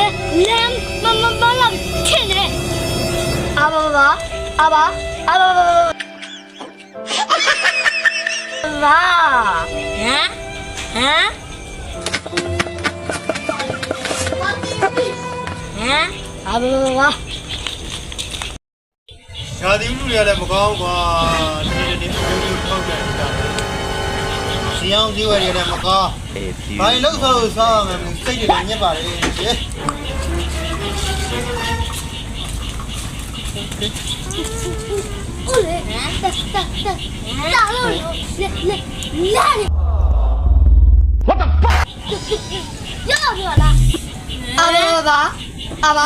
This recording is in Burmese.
妈骗人！阿爸，爸。 ရာသီဥတုတွေကလည်းမကောင်းကွာဒီနေ့အမျိုးမျိုးထောက်တယ်တာစီအောင်ဒီဝယ်တွေကလည်းမကောင်းဘာလို့လို့ဆောင်းမယ်စိတ်တွေညစ်ပါလေရှင်းဦးလေတာလို့လာနေ What the fuck ရောက်ရလား阿爸